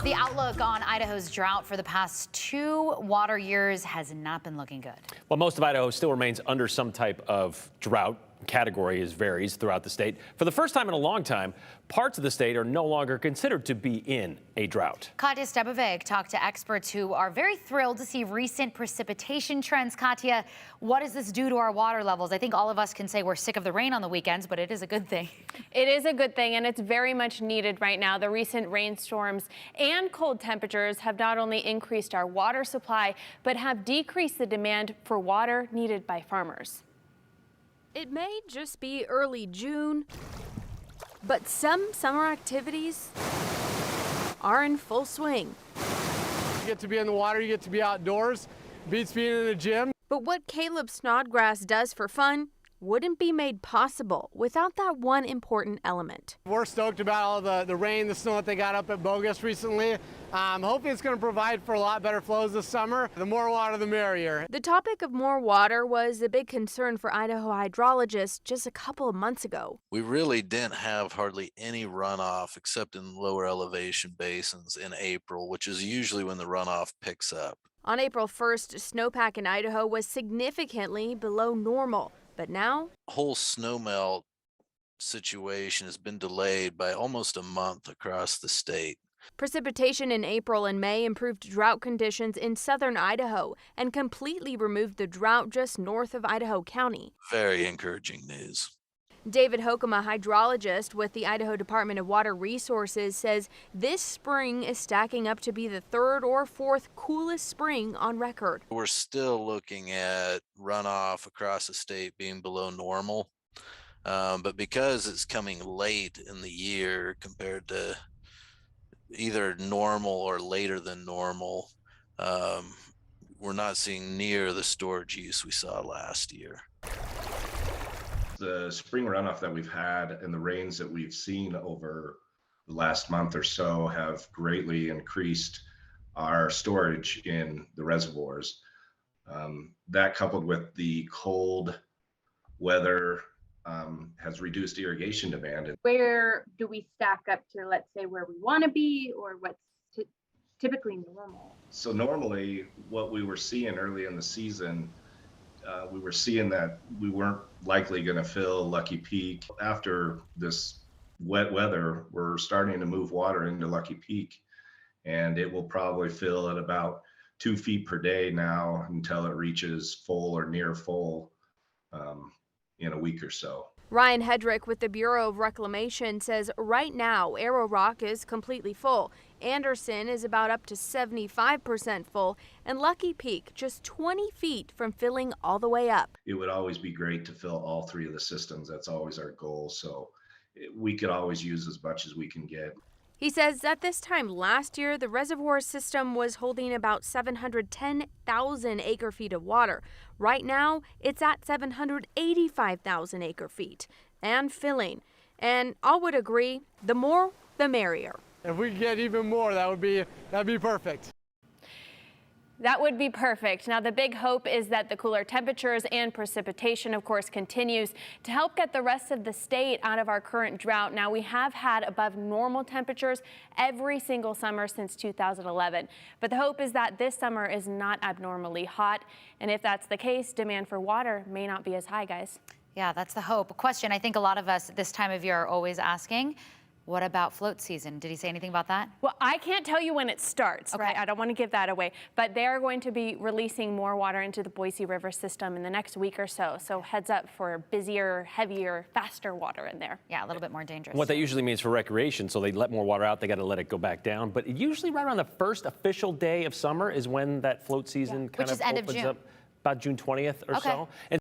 The outlook on Idaho's drought for the past 2 water years has not been looking good. Well, most of Idaho still remains under some type of drought. Category varies throughout the state. For the first time in a long time, parts of the state are no longer considered to be in a drought. Katya Stebovic talked to experts who are very thrilled to see recent precipitation trends. Katya, what does this do to our water levels? I think all of us can say we're sick of the rain on the weekends, but it is a good thing. It is a good thing, and it's very much needed right now. The recent rainstorms and cold temperatures have not only increased our water supply, but have decreased the demand for water needed by farmers. It may just be early June, but some summer activities are in full swing. You get to be in the water, you get to be outdoors, beats being in the gym. But what Caleb Snodgrass does for fun wouldn't be made possible without that one important element. We're stoked about all the rain, the snow that they got up at Bogus recently. Hopefully it's going to provide for a lot better flows this summer. The more water, the merrier. The topic of more water was a big concern for Idaho hydrologists just a couple of months ago. We really didn't have hardly any runoff except in lower elevation basins in April, which is usually when the runoff picks up. On April 1st, snowpack in Idaho was significantly below normal. But now, Whole snowmelt situation has been delayed by almost a month across the state. precipitation in April and May improved drought conditions in southern Idaho and completely removed the drought just north of Idaho County. Very encouraging news. David Hoekema, hydrologist with the Idaho Department of Water Resources, says this spring is stacking up to be the 3rd or 4th coolest spring on record. We're still looking at runoff across the state being below normal, but because it's coming late in the year compared to either normal or later than normal, we're not seeing near the storage use we saw last year. The spring runoff that we've had and the rains that we've seen over the last month or so have greatly increased our storage in the reservoirs. That coupled with the cold weather has reduced irrigation demand. Where do we stack up to, let's say, where we want to be, or what's typically normal? So normally what we were seeing early in the season, we were seeing that we weren't likely going to fill Lucky Peak. After this wet weather, we're starting to move water into Lucky Peak, and it will probably fill at about 2 feet per day now until it reaches full or near full in a week or so. Ryan Hedrick with the Bureau of Reclamation says right now Arrow Rock is completely full. Anderson is about up to 75% full, and Lucky Peak just 20 feet from filling all the way up. It would always be great to fill all 3 of the systems. That's always our goal. So we could always use as much as we can get. He says at this time last year, the reservoir system was holding about 710,000 acre feet of water. Right now, it's at 785,000 acre feet and filling. And all would agree, the more, the merrier. If we could get even more, that'd be perfect. That would be perfect. Now, the big hope is that the cooler temperatures and precipitation, of course, continues to help get the rest of the state out of our current drought. Now, we have had above normal temperatures every single summer since 2011. But the hope is that this summer is not abnormally hot. And if that's the case, demand for water may not be as high, guys. Yeah, that's the hope. A question I think a lot of us this time of year are always asking. What about float season? Did he say anything about that? Well, I can't tell you when it starts, Okay. right? I don't want to give that away. But they are going to be releasing more water into the Boise River system in the next week or so. So heads up for busier, heavier, faster water in there. Yeah, a little bit more dangerous. What that usually means for recreation, so they let more water out, they got to let it go back down. But usually right around the first official day of summer is when that float season kind Which of is end of opens June. up, about June 20th or Okay. so. And